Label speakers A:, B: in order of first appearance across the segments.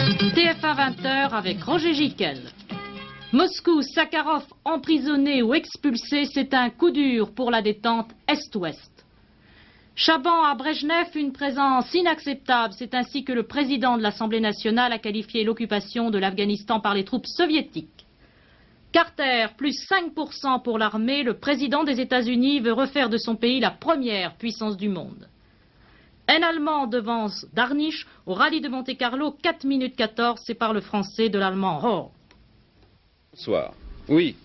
A: TF1 20h avec Roger Giquel. Moscou, Sakharov emprisonné ou expulsé, c'est un coup dur pour la détente Est-Ouest. Chaban à Brejnev, une présence inacceptable, c'est ainsi que le président de l'Assemblée nationale a qualifié l'occupation de l'Afghanistan par les troupes soviétiques. Carter, plus 5% pour l'armée, le président des États-Unis veut refaire de son pays la première puissance du monde. Un Allemand devance Darniche au rallye de Monte-Carlo, 4 minutes 14, c'est par le français de l'allemand Rohr.
B: Bonsoir. Oui,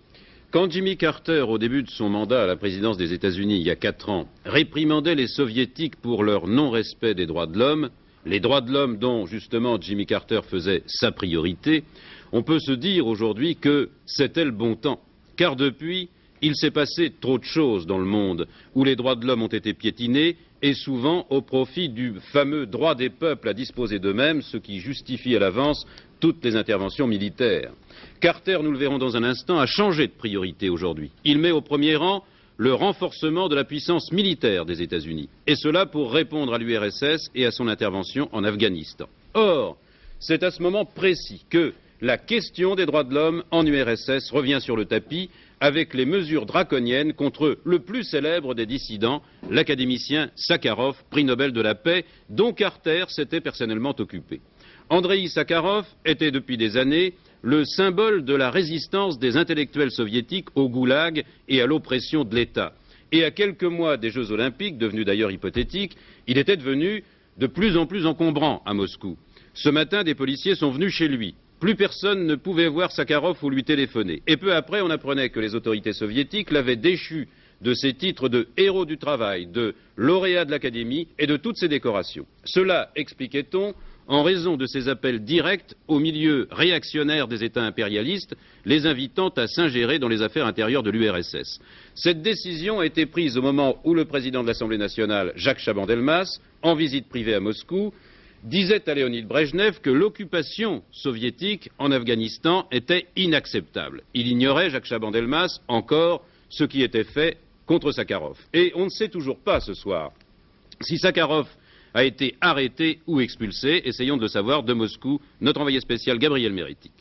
B: quand Jimmy Carter, au début de son mandat à la présidence des États-Unis, il y a 4 ans, réprimandait les soviétiques pour leur non-respect des droits de l'homme, les droits de l'homme dont, justement, Jimmy Carter faisait sa priorité, on peut se dire aujourd'hui que c'était le bon temps. Car depuis, il s'est passé trop de choses dans le monde où les droits de l'homme ont été piétinés et souvent au profit du fameux droit des peuples à disposer d'eux-mêmes, ce qui justifie à l'avance toutes les interventions militaires. Carter, nous le verrons dans un instant, a changé de priorité aujourd'hui. Il met au premier rang le renforcement de la puissance militaire des États-Unis, et cela pour répondre à l'URSS et à son intervention en Afghanistan. Or, c'est à ce moment précis que la question des droits de l'homme en URSS revient sur le tapis avec les mesures draconiennes contre le plus célèbre des dissidents, l'académicien Sakharov, prix Nobel de la paix, dont Carter s'était personnellement occupé. Andreï Sakharov était depuis des années le symbole de la résistance des intellectuels soviétiques au goulag et à l'oppression de l'État. Et à quelques mois des Jeux Olympiques, devenus d'ailleurs hypothétiques, il était devenu de plus en plus encombrant à Moscou. Ce matin, des policiers sont venus chez lui. Plus personne ne pouvait voir Sakharov ou lui téléphoner. Et peu après, on apprenait que les autorités soviétiques l'avaient déchu de ses titres de héros du travail, de lauréat de l'Académie et de toutes ses décorations. Cela, expliquait-on, en raison de ses appels directs aux milieux réactionnaires des États impérialistes, les invitant à s'ingérer dans les affaires intérieures de l'URSS. Cette décision a été prise au moment où le président de l'Assemblée nationale, Jacques Chaban-Delmas, en visite privée à Moscou, disait à Léonid Brejnev que l'occupation soviétique en Afghanistan était inacceptable. Il ignorait, Jacques Chaban-Delmas, encore ce qui était fait contre Sakharov. Et on ne sait toujours pas ce soir si Sakharov a été arrêté ou expulsé. Essayons de le savoir de Moscou, notre envoyé spécial Gabriel Mérétic.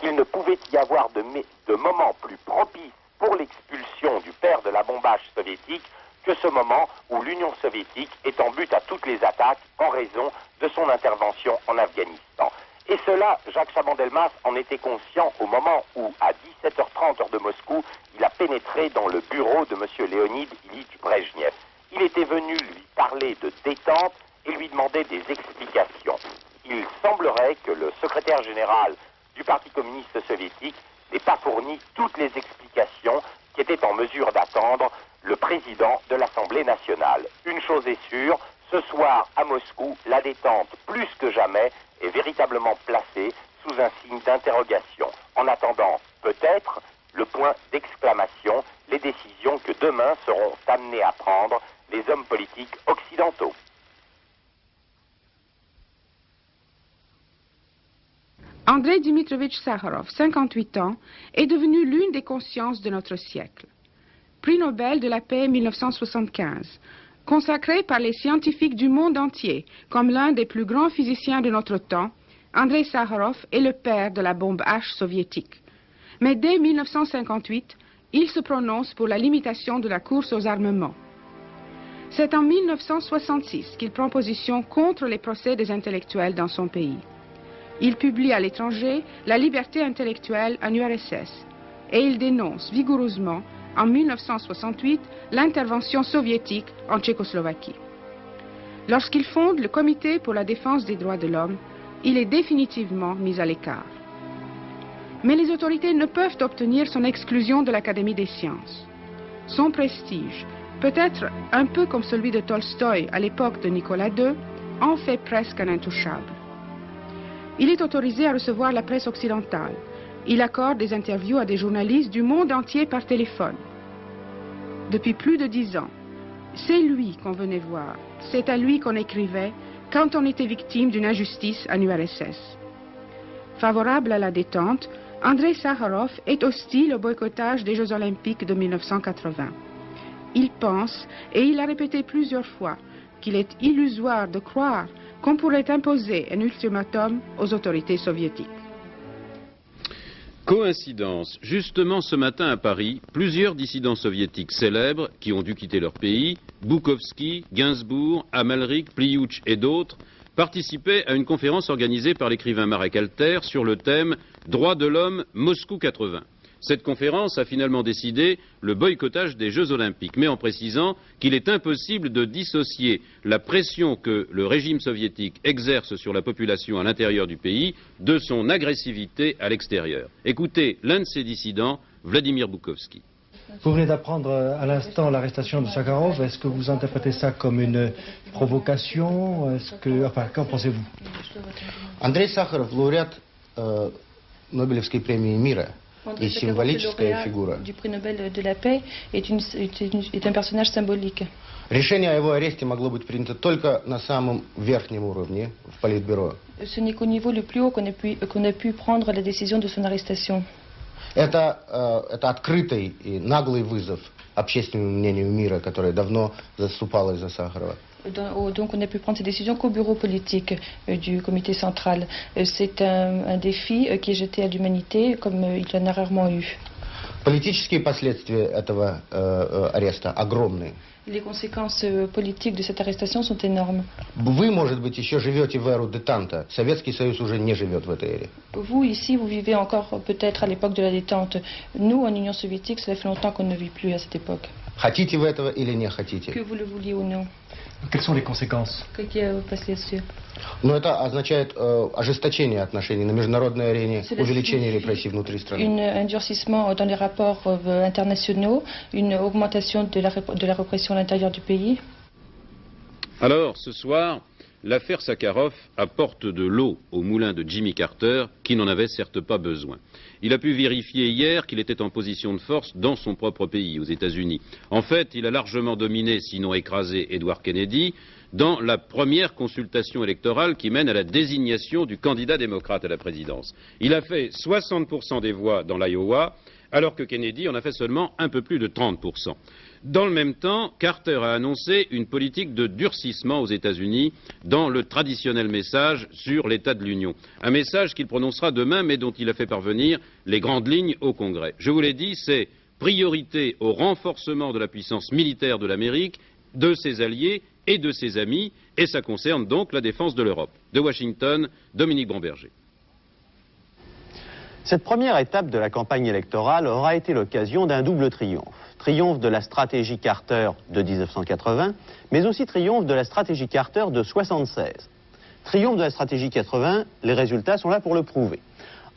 C: Il ne pouvait y avoir de moment plus propice pour l'expulsion du père de la bombage soviétique que ce moment où l'Union soviétique est en but à toutes les attaques en raison de son intervention en Afghanistan. Et cela, Jacques Chaban-Delmas en était conscient au moment où, à 17h30 heure de Moscou, il a pénétré dans le bureau de M. Léonid Ilyich Brejnev. Il était venu lui parler de détente et lui demander des explications. Il semblerait que le secrétaire général du Parti communiste soviétique n'ait pas fourni toutes les explications qui étaient en mesure d'attendre le président de l'Assemblée nationale. Une chose est sûre, ce soir à Moscou, la détente, plus que jamais, est véritablement placée sous un signe d'interrogation. En attendant, peut-être, le point d'exclamation, les décisions que demain seront amenés à prendre les hommes politiques occidentaux.
D: Andrei Dmitrovitch Sakharov, 58 ans, est devenu l'une des consciences de notre siècle. Prix Nobel de la paix 1975, consacré par les scientifiques du monde entier comme l'un des plus grands physiciens de notre temps, Andrei Sakharov est le père de la bombe H soviétique. Mais dès 1958, il se prononce pour la limitation de la course aux armements. C'est en 1966 qu'il prend position contre les procès des intellectuels dans son pays. Il publie à l'étranger La liberté intellectuelle en URSS et il dénonce vigoureusement en 1968 l'intervention soviétique en Tchécoslovaquie. Lorsqu'il fonde le Comité pour la défense des droits de l'homme, il est définitivement mis à l'écart. Mais les autorités ne peuvent obtenir son exclusion de l'Académie des sciences. Son prestige, peut-être un peu comme celui de Tolstoï à l'époque de Nicolas II, en fait presque un intouchable. Il est autorisé à recevoir la presse occidentale. Il accorde des interviews à des journalistes du monde entier par téléphone. Depuis plus de 10 ans, c'est lui qu'on venait voir. C'est à lui qu'on écrivait quand on était victime d'une injustice en URSS. Favorable à la détente, Andrei Sakharov est hostile au boycottage des Jeux Olympiques de 1980. Il pense, et il l'a répété plusieurs fois, qu'il est illusoire de croire qu'on pourrait imposer un ultimatum aux autorités soviétiques.
B: Coïncidence, justement ce matin à Paris, plusieurs dissidents soviétiques célèbres qui ont dû quitter leur pays, Boukovski, Gainsbourg, Amalrik, Pliouch et d'autres, participaient à une conférence organisée par l'écrivain Marek Alter sur le thème « Droits de l'homme, Moscou 80 ». Cette conférence a finalement décidé le boycottage des Jeux Olympiques, mais en précisant qu'il est impossible de dissocier la pression que le régime soviétique exerce sur la population à l'intérieur du pays de son agressivité à l'extérieur. Écoutez l'un de ces dissidents, Vladimir Boukovski.
E: Vous venez d'apprendre à l'instant l'arrestation de Sakharov. Est-ce que vous interprétez ça comme une provocation? Qu'en pensez-vous?
F: Андрей Сахаров, лауреат Нобелевской премии мира. Et symbolique figure.
G: Du prix Nobel de la paix est un personnage symbolique.
F: Решение о его аресте могло быть принято только на самом верхнем уровне, в Политбюро.
G: Ce n'est qu'au niveau le plus haut qu'on a pu prendre la décision de son arrestation.
F: Это открытый и наглый вызов общественному мнению мира, которое давно заступалось за Сахарова.
G: Donc on a pu prendre ces décisions qu'au bureau politique du comité central. C'est un défi qui est jeté à l'humanité comme il y en a rarement eu.
F: Политические последствия этого ареста огромные.
G: Les conséquences politiques de cette arrestation sont énormes.
F: Вы, может быть, еще живете в эру детанта. Советский Союз уже не живет в этой эре.
G: Vous, ici, vous vivez encore peut-être à l'époque de la détente. Nous, en Union soviétique, cela fait longtemps qu'on ne vit plus à cette époque.
F: Хотите вы этого или не хотите?
G: Que vous le vouliez ou non.
E: Quelles sont les conséquences?
G: Какие последствия?
F: Но это означает ожесточение отношений на международной арене, увеличение репрессий внутри страны.
G: Un durcissement dans les rapports internationaux, une augmentation de la répression à l'intérieur du pays.
B: Alors, ce soir, l'affaire Sakharov apporte de l'eau au moulin de Jimmy Carter, qui n'en avait certes pas besoin. Il a pu vérifier hier qu'il était en position de force dans son propre pays, aux États-Unis. En fait, il a largement dominé, sinon écrasé, Edward Kennedy dans la première consultation électorale qui mène à la désignation du candidat démocrate à la présidence. Il a fait 60% des voix dans l'Iowa, alors que Kennedy en a fait seulement un peu plus de 30%. Dans le même temps, Carter a annoncé une politique de durcissement aux États-Unis dans le traditionnel message sur l'état de l'Union. Un message qu'il prononcera demain, mais dont il a fait parvenir les grandes lignes au Congrès. Je vous l'ai dit, c'est priorité au renforcement de la puissance militaire de l'Amérique, de ses alliés et de ses amis, et ça concerne donc la défense de l'Europe. De Washington, Dominique Bromberger.
H: Cette première étape de la campagne électorale aura été l'occasion d'un double triomphe. Triomphe de la stratégie Carter de 1980, mais aussi triomphe de la stratégie Carter de 1976. Triomphe de la stratégie 80, les résultats sont là pour le prouver.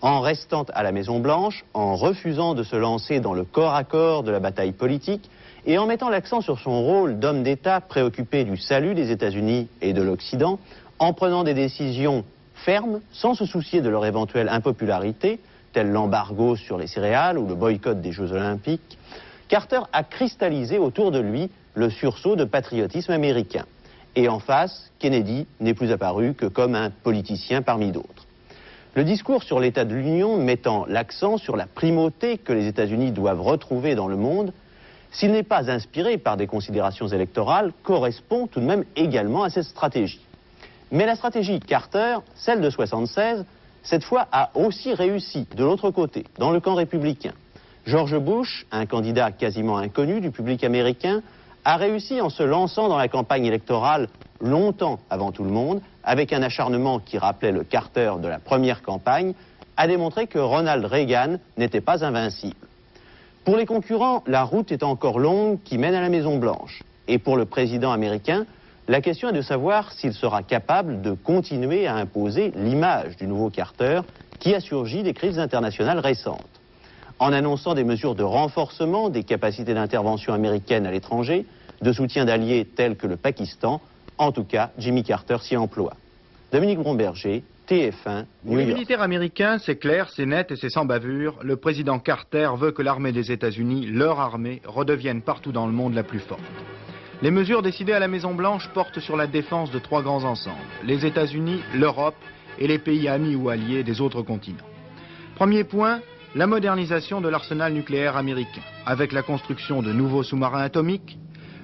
H: En restant à la Maison-Blanche, en refusant de se lancer dans le corps à corps de la bataille politique, et en mettant l'accent sur son rôle d'homme d'État préoccupé du salut des États-Unis et de l'Occident, en prenant des décisions fermes, sans se soucier de leur éventuelle impopularité, tel l'embargo sur les céréales ou le boycott des Jeux Olympiques, Carter a cristallisé autour de lui le sursaut de patriotisme américain. Et en face, Kennedy n'est plus apparu que comme un politicien parmi d'autres. Le discours sur l'état de l'Union mettant l'accent sur la primauté que les États-Unis doivent retrouver dans le monde, s'il n'est pas inspiré par des considérations électorales, correspond tout de même également à cette stratégie. Mais la stratégie Carter, celle de 1976, cette fois a aussi réussi de l'autre côté, dans le camp républicain. George Bush, un candidat quasiment inconnu du public américain, a réussi en se lançant dans la campagne électorale longtemps avant tout le monde, avec un acharnement qui rappelait le Carter de la première campagne, à démontrer que Ronald Reagan n'était pas invincible. Pour les concurrents, la route est encore longue qui mène à la Maison-Blanche. Et pour le président américain, la question est de savoir s'il sera capable de continuer à imposer l'image du nouveau Carter qui a surgi des crises internationales récentes. En annonçant des mesures de renforcement des capacités d'intervention américaines à l'étranger, de soutien d'alliés tels que le Pakistan, en tout cas, Jimmy Carter s'y emploie. Dominique Bromberger, TF1, New York.
I: Les militaires américains, c'est clair, c'est net et c'est sans bavure. Le président Carter veut que l'armée des États-Unis, leur armée, redevienne partout dans le monde la plus forte. Les mesures décidées à la Maison-Blanche portent sur la défense de trois grands ensembles, les États-Unis, l'Europe et les pays amis ou alliés des autres continents. Premier point, la modernisation de l'arsenal nucléaire américain, avec la construction de nouveaux sous-marins atomiques,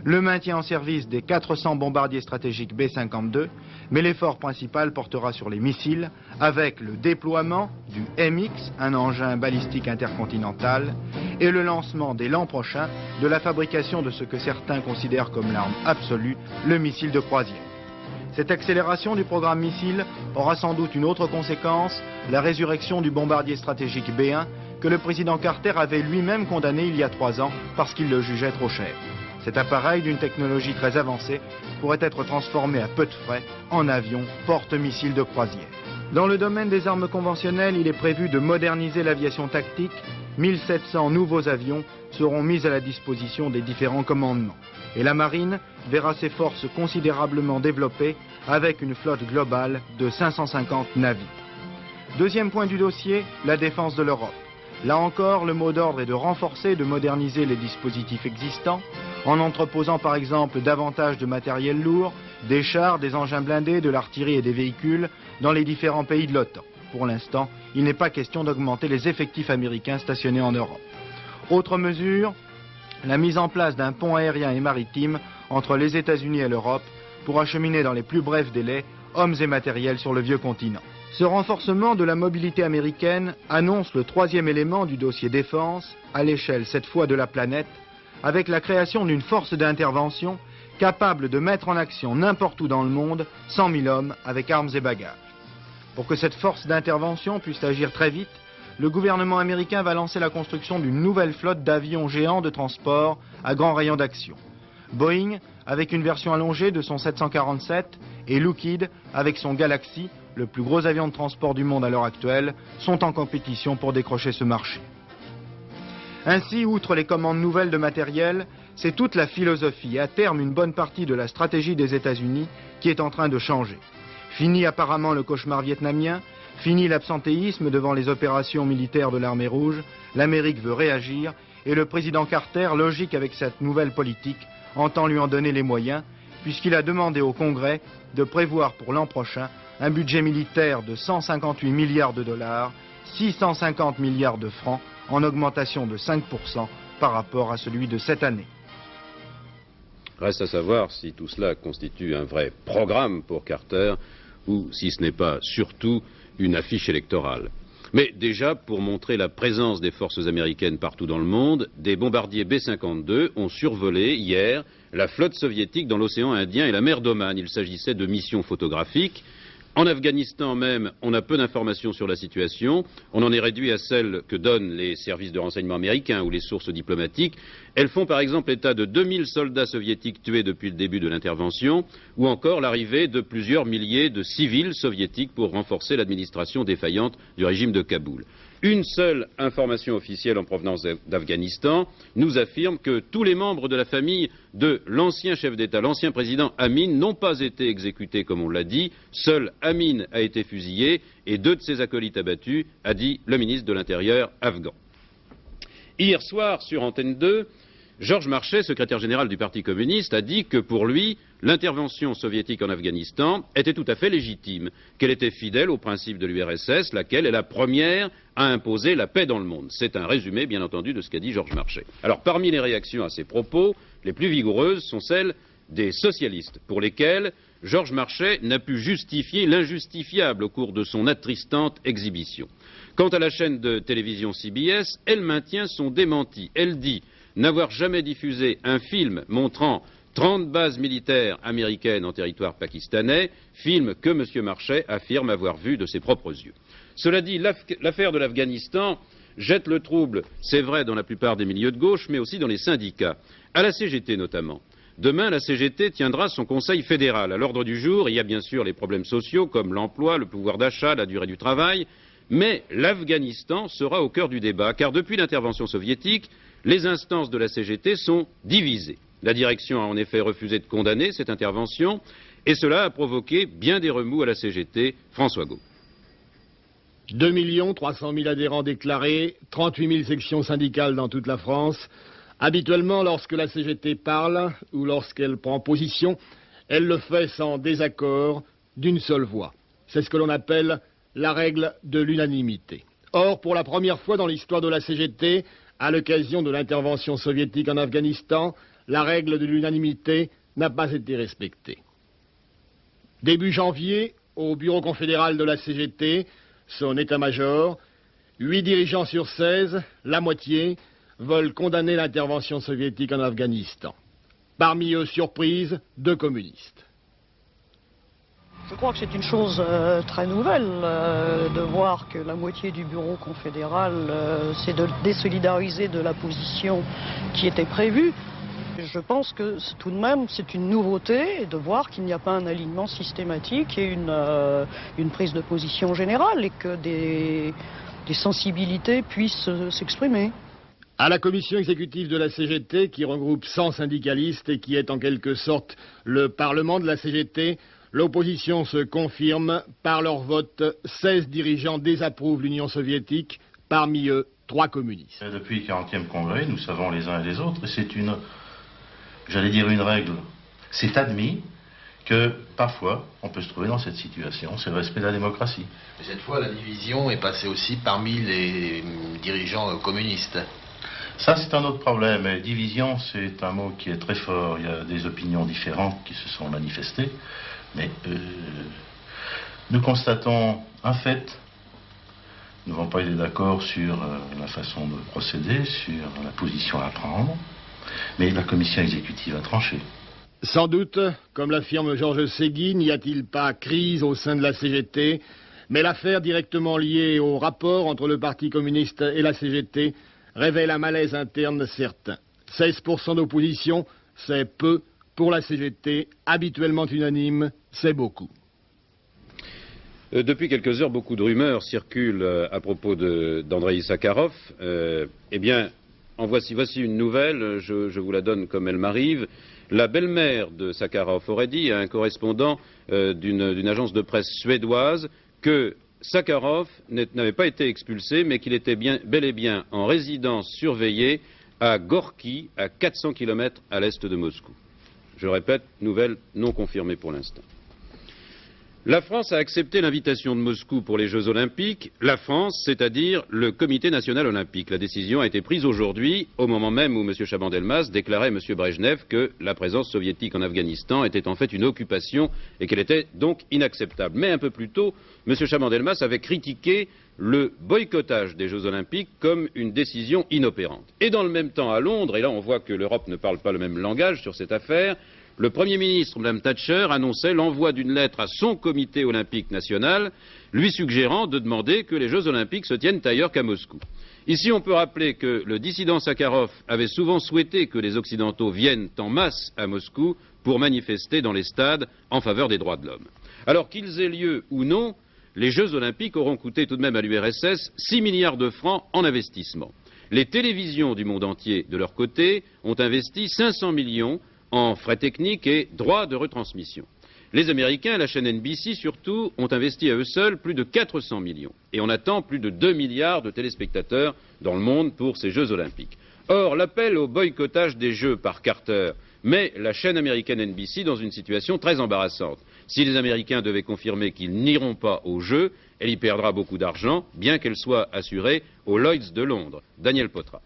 I: le maintien en service des 400 bombardiers stratégiques B-52, Mais l'effort principal portera sur les missiles, avec le déploiement du MX, un engin balistique intercontinental, et le lancement dès l'an prochain de la fabrication de ce que certains considèrent comme l'arme absolue, le missile de croisière. Cette accélération du programme missile aura sans doute une autre conséquence, la résurrection du bombardier stratégique B-1 que le président Carter avait lui-même condamné il y a 3 ans parce qu'il le jugeait trop cher. Cet appareil d'une technologie très avancée pourrait être transformé à peu de frais en avion porte-missile de croisière. Dans le domaine des armes conventionnelles, il est prévu de moderniser l'aviation tactique. 1700 nouveaux avions seront mis à la disposition des différents commandements. Et la marine verra ses forces considérablement développées avec une flotte globale de 550 navires. Deuxième point du dossier, la défense de l'Europe. Là encore, le mot d'ordre est de renforcer et de moderniser les dispositifs existants, en entreposant par exemple davantage de matériel lourd, des chars, des engins blindés, de l'artillerie et des véhicules dans les différents pays de l'OTAN. Pour l'instant, il n'est pas question d'augmenter les effectifs américains stationnés en Europe. Autre mesure, la mise en place d'un pont aérien et maritime entre les États-Unis et l'Europe pour acheminer dans les plus brefs délais hommes et matériel sur le vieux continent. Ce renforcement de la mobilité américaine annonce le 3e élément du dossier défense, à l'échelle cette fois de la planète, avec la création d'une force d'intervention capable de mettre en action n'importe où dans le monde 100 000 hommes avec armes et bagages. Pour que cette force d'intervention puisse agir très vite, le gouvernement américain va lancer la construction d'une nouvelle flotte d'avions géants de transport à grand rayon d'action. Boeing, avec une version allongée de son 747, et Lockheed, avec son Galaxy, le plus gros avion de transport du monde à l'heure actuelle, sont en compétition pour décrocher ce marché. Ainsi, outre les commandes nouvelles de matériel, c'est toute la philosophie et à terme une bonne partie de la stratégie des États-Unis qui est en train de changer. Fini apparemment le cauchemar vietnamien, fini l'absentéisme devant les opérations militaires de l'armée rouge, l'Amérique veut réagir et le président Carter, logique avec cette nouvelle politique, entend lui en donner les moyens, puisqu'il a demandé au Congrès de prévoir pour l'an prochain un budget militaire de 158 milliards de dollars, 650 milliards de francs, en augmentation de 5% par rapport à celui de cette année.
B: Reste à savoir si tout cela constitue un vrai programme pour Carter ou si ce n'est pas surtout une affiche électorale. Mais déjà, pour montrer la présence des forces américaines partout dans le monde, des bombardiers B-52 ont survolé hier la flotte soviétique dans l'océan Indien et la mer d'Oman. Il s'agissait de missions photographiques. En Afghanistan même, on a peu d'informations sur la situation. On en est réduit à celles que donnent les services de renseignement américains ou les sources diplomatiques. Elles font par exemple état de 2000 soldats soviétiques tués depuis le début de l'intervention, ou encore l'arrivée de plusieurs milliers de civils soviétiques pour renforcer l'administration défaillante du régime de Kaboul. Une seule information officielle en provenance d'Afghanistan nous affirme que tous les membres de la famille de l'ancien chef d'État, l'ancien président Amin, n'ont pas été exécutés comme on l'a dit. Seul Amin a été fusillé et 2 de ses acolytes abattus, a dit le ministre de l'Intérieur afghan. Hier soir, sur Antenne 2, Georges Marchais, secrétaire général du Parti communiste, a dit que pour lui, l'intervention soviétique en Afghanistan était tout à fait légitime, qu'elle était fidèle aux principes de l'URSS, laquelle est la première à imposer la paix dans le monde. C'est un résumé, bien entendu, de ce qu'a dit Georges Marchais. Alors, parmi les réactions à ces propos, les plus vigoureuses sont celles des socialistes, pour lesquels Georges Marchais n'a pu justifier l'injustifiable au cours de son attristante exhibition. Quant à la chaîne de télévision CBS, elle maintient son démenti. Elle dit n'avoir jamais diffusé un film montrant 30 bases militaires américaines en territoire pakistanais, film que M. Marchais affirme avoir vu de ses propres yeux. Cela dit, l'affaire de l'Afghanistan jette le trouble, c'est vrai, dans la plupart des milieux de gauche, mais aussi dans les syndicats, à la CGT notamment. Demain, la CGT tiendra son conseil fédéral. À l'ordre du jour, il y a bien sûr les problèmes sociaux comme l'emploi, le pouvoir d'achat, la durée du travail, mais l'Afghanistan sera au cœur du débat, car depuis l'intervention soviétique, les instances de la CGT sont divisées. La direction a en effet refusé de condamner cette intervention et cela a provoqué bien des remous à la CGT. François Gault.
J: 2 300 000 adhérents déclarés, 38 000 sections syndicales dans toute la France. Habituellement, lorsque la CGT parle ou lorsqu'elle prend position, elle le fait sans désaccord d'une seule voix. C'est ce que l'on appelle la règle de l'unanimité. Or, pour la première fois dans l'histoire de la CGT, à l'occasion de l'intervention soviétique en Afghanistan, la règle de l'unanimité n'a pas été respectée. Début janvier, au bureau confédéral de la CGT, son état-major, 8 dirigeants sur 16, la moitié, veulent condamner l'intervention soviétique en Afghanistan. Parmi eux, surprise, 2 communistes.
K: Je crois que c'est une chose très nouvelle de voir que la moitié du bureau confédéral s'est désolidarisée de la position qui était prévue. Je pense que tout de même c'est une nouveauté de voir qu'il n'y a pas un alignement systématique et une prise de position générale et que des sensibilités puissent s'exprimer.
J: À la commission exécutive de la CGT, qui regroupe 100 syndicalistes et qui est en quelque sorte le parlement de la CGT, l'opposition se confirme. Par leur vote, 16 dirigeants désapprouvent l'Union soviétique, parmi eux 3 communistes.
L: Depuis le 40e congrès, nous savons les uns et les autres, et c'est j'allais dire une règle, c'est admis que parfois on peut se trouver dans cette situation, c'est le respect de la démocratie.
M: Mais cette fois, la division est passée aussi parmi les dirigeants communistes.
L: Ça, c'est un autre problème. Et division, c'est un mot qui est très fort. Il y a des opinions différentes qui se sont manifestées. Mais nous constatons un fait. Nous n'avons pas été d'accord sur la façon de procéder, sur la position à prendre. Mais la commission exécutive a tranché.
J: Sans doute, comme l'affirme Georges Ségui, n'y a-t-il pas crise au sein de la CGT, mais l'affaire directement liée au rapport entre le Parti communiste et la CGT révèle un malaise interne certain. 16% d'opposition, c'est peu. Pour la CGT, habituellement unanime, c'est beaucoup.
B: Depuis quelques heures, beaucoup de rumeurs circulent à propos d'Andreï Sakharov. Eh bien, voici une nouvelle, je vous la donne comme elle m'arrive. La belle-mère de Sakharov aurait dit à un correspondant d'une agence de presse suédoise que Sakharov n'avait pas été expulsé, mais qu'il était bel et bien en résidence surveillée à Gorky, à 400 km à l'est de Moscou. Je répète, nouvelle non confirmée pour l'instant. La France a accepté l'invitation de Moscou pour les Jeux Olympiques. La France, c'est-à-dire le Comité national olympique. La décision a été prise aujourd'hui, au moment même où M. Chaban-Delmas déclarait à M. Brejnev que la présence soviétique en Afghanistan était en fait une occupation et qu'elle était donc inacceptable. Mais un peu plus tôt, M. Chaban-Delmas avait critiqué le boycottage des Jeux Olympiques comme une décision inopérante. Et dans le même temps, à Londres, et là on voit que l'Europe ne parle pas le même langage sur cette affaire, le Premier ministre, Mme Thatcher, annonçait l'envoi d'une lettre à son comité olympique national, lui suggérant de demander que les Jeux Olympiques se tiennent ailleurs qu'à Moscou. Ici, on peut rappeler que le dissident Sakharov avait souvent souhaité que les Occidentaux viennent en masse à Moscou pour manifester dans les stades en faveur des droits de l'homme. Alors qu'ils aient lieu ou non, les Jeux Olympiques auront coûté tout de même à l'URSS 6 milliards de francs en investissement. Les télévisions du monde entier, de leur côté, ont investi 500 millions en frais techniques et droits de retransmission. Les Américains, la chaîne NBC surtout, ont investi à eux seuls plus de 400 millions. Et on attend plus de 2 milliards de téléspectateurs dans le monde pour ces Jeux Olympiques. Or, l'appel au boycottage des Jeux par Carter met la chaîne américaine NBC dans une situation très embarrassante. Si les Américains devaient confirmer qu'ils n'iront pas aux Jeux, elle y perdra beaucoup d'argent, bien qu'elle soit assurée au Lloyd's de Londres. Daniel Potra.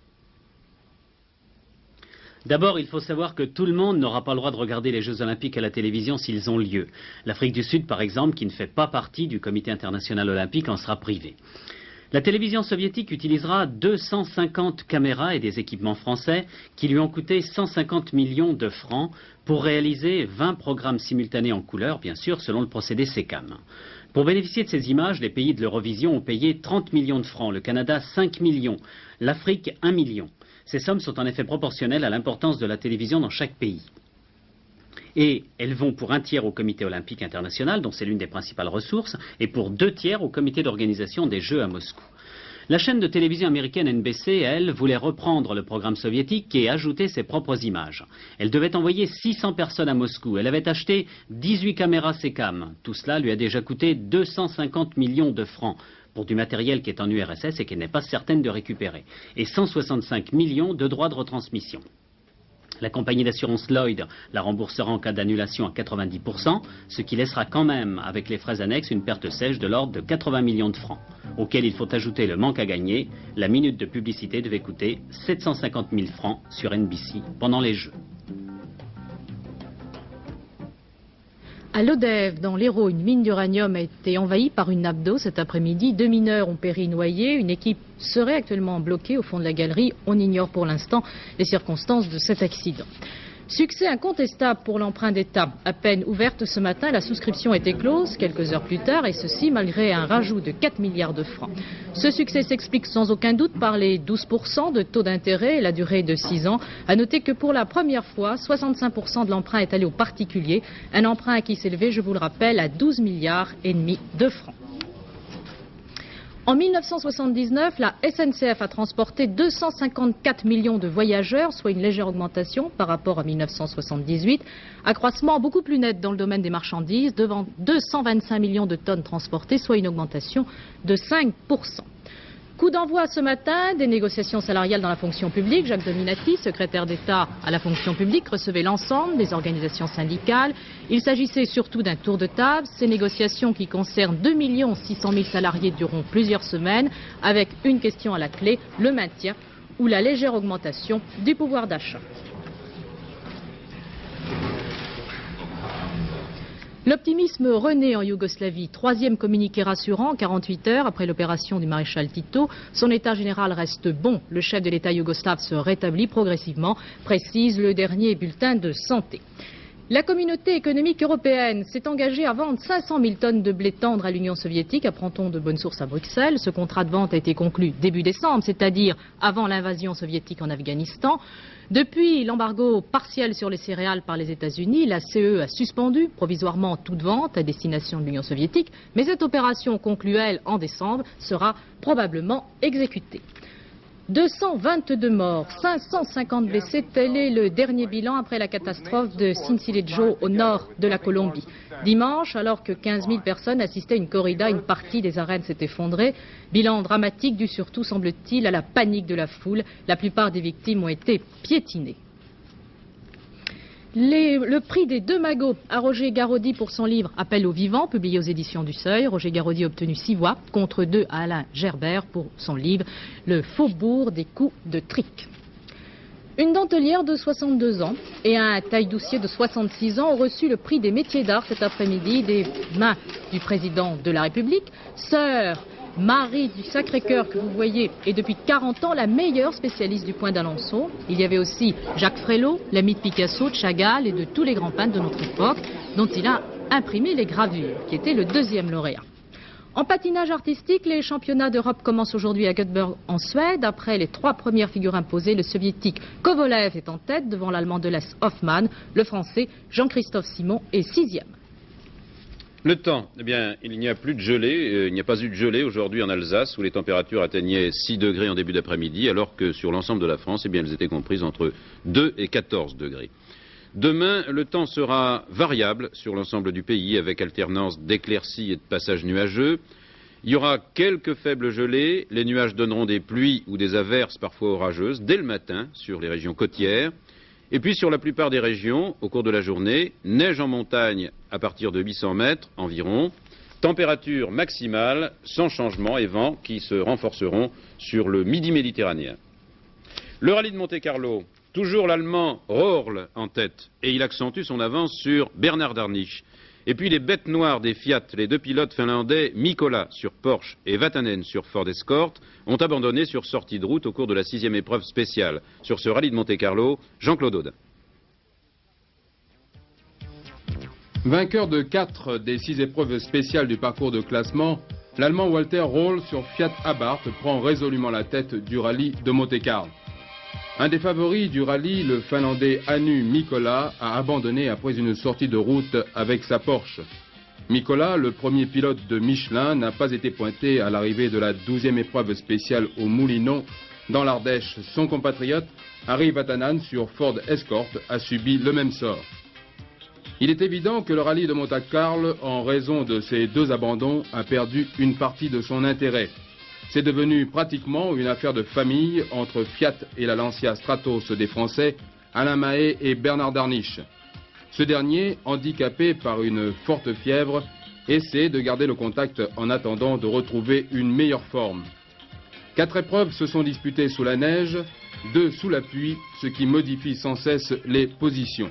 N: D'abord, il faut savoir que tout le monde n'aura pas le droit de regarder les Jeux Olympiques à la télévision s'ils ont lieu. L'Afrique du Sud, par exemple, qui ne fait pas partie du Comité international olympique, en sera privée. La télévision soviétique utilisera 250 caméras et des équipements français qui lui ont coûté 150 millions de francs pour réaliser 20 programmes simultanés en couleur, bien sûr, selon le procédé SECAM. Pour bénéficier de ces images, les pays de l'Eurovision ont payé 30 millions de francs, le Canada 5 millions, l'Afrique 1 million. Ces sommes sont en effet proportionnelles à l'importance de la télévision dans chaque pays. Et elles vont pour un tiers au Comité olympique international, dont c'est l'une des principales ressources, et pour 2 tiers au Comité d'organisation des Jeux à Moscou. La chaîne de télévision américaine NBC, elle, voulait reprendre le programme soviétique et ajouter ses propres images. Elle devait envoyer 600 personnes à Moscou. Elle avait acheté 18 caméras SECAM. Tout cela lui a déjà coûté 250 millions de francs pour du matériel qui est en URSS et qu'elle n'est pas certaine de récupérer, et 165 millions de droits de retransmission. La compagnie d'assurance Lloyd la remboursera en cas d'annulation à 90%, ce qui laissera quand même, avec les frais annexes, une perte sèche de l'ordre de 80 millions de francs, auquel il faut ajouter le manque à gagner. La minute de publicité devait coûter 750 000 francs sur NBC pendant les Jeux.
A: À Lodève, dans l'Hérault, une mine d'uranium a été envahie par une nappe d'eau cet après-midi. 2 mineurs ont péri noyés. Une équipe serait actuellement bloquée au fond de la galerie. On ignore pour l'instant les circonstances de cet accident. Succès incontestable pour l'emprunt d'État. À peine ouverte ce matin, la souscription était close quelques heures plus tard, et ceci malgré un rajout de 4 milliards de francs. Ce succès s'explique sans aucun doute par les 12% de taux d'intérêt et la durée de 6 ans. À noter que pour la première fois, 65% de l'emprunt est allé aux particuliers. Un emprunt qui s'élevait, je vous le rappelle, à 12 milliards et demi de francs. En 1979, la SNCF a transporté 254 millions de voyageurs, soit une légère augmentation par rapport à 1978. Accroissement beaucoup plus net dans le domaine des marchandises, devant 225 millions de tonnes transportées, soit une augmentation de 5%. Coup d'envoi ce matin des négociations salariales dans la fonction publique. Jacques Dominati, secrétaire d'État à la fonction publique, recevait l'ensemble des organisations syndicales. Il s'agissait surtout d'un tour de table. Ces négociations qui concernent 2 600 000 salariés dureront plusieurs semaines, avec une question à la clé, le maintien ou la légère augmentation du pouvoir d'achat. L'optimisme renaît en Yougoslavie. 3e communiqué rassurant, 48 heures après l'opération du maréchal Tito. Son état général reste bon. Le chef de l'État yougoslave se rétablit progressivement, précise le dernier bulletin de santé. La communauté économique européenne s'est engagée à vendre 500 000 tonnes de blé tendre à l'Union soviétique, apprend-on de bonnes sources à Bruxelles. Ce contrat de vente a été conclu début décembre, c'est-à-dire avant l'invasion soviétique en Afghanistan. Depuis l'embargo partiel sur les céréales par les États-Unis, la CE a suspendu provisoirement toute vente à destination de l'Union soviétique, mais cette opération conclue, elle, en décembre, sera probablement exécutée. 222 morts, 550 blessés, tel est le dernier bilan après la catastrophe de Sincelejo au nord de la Colombie. Dimanche, alors que 15 000 personnes assistaient à une corrida, une partie des arènes s'est effondrée. Bilan dramatique dû surtout, semble-t-il, à la panique de la foule. La plupart des victimes ont été piétinées. Le prix des 2 magots à Roger Garaudy pour son livre Appel aux vivants, publié aux éditions du Seuil. Roger Garaudy a obtenu 6 voix contre 2 à Alain Gerbert pour son livre Le faubourg des coups de trique. Une dentelière de 62 ans et un taille-doucier de 66 ans ont reçu le prix des métiers d'art cet après-midi des mains du président de la République. Sœur Marie du Sacré-Cœur, que vous voyez, est depuis 40 ans la meilleure spécialiste du point d'Alençon. Il y avait aussi Jacques Frélot, l'ami de Picasso, de Chagall et de tous les grands peintres de notre époque, dont il a imprimé les gravures, qui était le 2e lauréat. En patinage artistique, les championnats d'Europe commencent aujourd'hui à Göteborg en Suède. Après les 3 premières figures imposées, le soviétique Kovalev est en tête devant l'allemand de l'Est Hoffmann. Le français Jean-Christophe Simon est 6e.
B: Le temps, eh bien, il n'y a plus de gelée, il n'y a pas eu de gelée aujourd'hui en Alsace où les températures atteignaient 6 degrés en début d'après-midi, alors que sur l'ensemble de la France, eh bien, elles étaient comprises entre 2 et 14 degrés. Demain, le temps sera variable sur l'ensemble du pays avec alternance d'éclaircies et de passages nuageux. Il y aura quelques faibles gelées, les nuages donneront des pluies ou des averses parfois orageuses dès le matin sur les régions côtières. Et puis sur la plupart des régions, au cours de la journée, neige en montagne à partir de 800 mètres environ, température maximale sans changement et vents qui se renforceront sur le midi méditerranéen. Le rallye de Monte-Carlo, toujours l'Allemand Rohrl en tête, et il accentue son avance sur Bernard Darniche. Et puis les bêtes noires des Fiat, les 2 pilotes finlandais Mikola sur Porsche et Vatanen sur Ford Escort, ont abandonné sur sortie de route au cours de la 6e épreuve spéciale. Sur ce rallye de Monte-Carlo, Jean-Claude Aude.
O: Vainqueur de 4 des 6 épreuves spéciales du parcours de classement, l'Allemand Walter Rohrl sur Fiat Abarth prend résolument la tête du rallye de Monte-Carlo. Un des favoris du rallye, le Finlandais Hannu Mikkola, a abandonné après une sortie de route avec sa Porsche. Mikkola, le premier pilote de Michelin, n'a pas été pointé à l'arrivée de la 12e épreuve spéciale au Moulinon dans l'Ardèche. Son compatriote, Harry Vatanen sur Ford Escort, a subi le même sort. Il est évident que le rallye de Monte-Carlo, en raison de ces 2 abandons, a perdu une partie de son intérêt. C'est devenu pratiquement une affaire de famille entre Fiat et la Lancia Stratos des Français, Alain Mahé et Bernard Darniche. Ce dernier, handicapé par une forte fièvre, essaie de garder le contact en attendant de retrouver une meilleure forme. 4 épreuves se sont disputées sous la neige, 2 sous la pluie, ce qui modifie sans cesse les positions.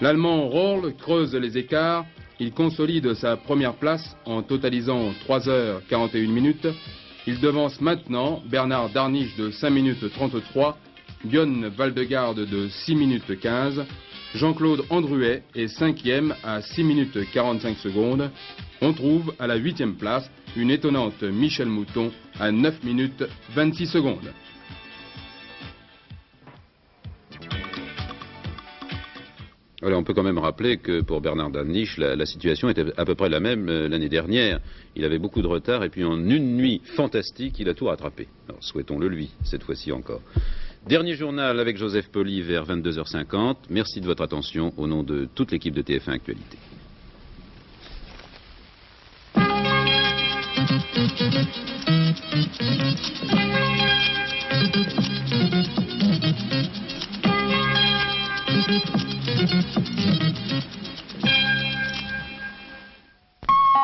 O: L'Allemand Rohrl creuse les écarts il consolide sa première place en totalisant 3h41 minutes. Il devance maintenant Bernard Darniche de 5 minutes 33, Björn Valdegarde de 6 minutes 15, Jean-Claude Andruet est 5e à 6 minutes 45 secondes. On trouve à la 8e place une étonnante Michèle Mouton à 9 minutes 26 secondes.
B: Alors, on peut quand même rappeler que pour Bernard Darniche, la situation était à peu près la même l'année dernière. Il avait beaucoup de retard et puis en une nuit fantastique, il a tout rattrapé. Alors, souhaitons-le lui, cette fois-ci encore. Dernier journal avec Joseph Poli vers 22h50. Merci de votre attention au nom de toute l'équipe de TF1 Actualité.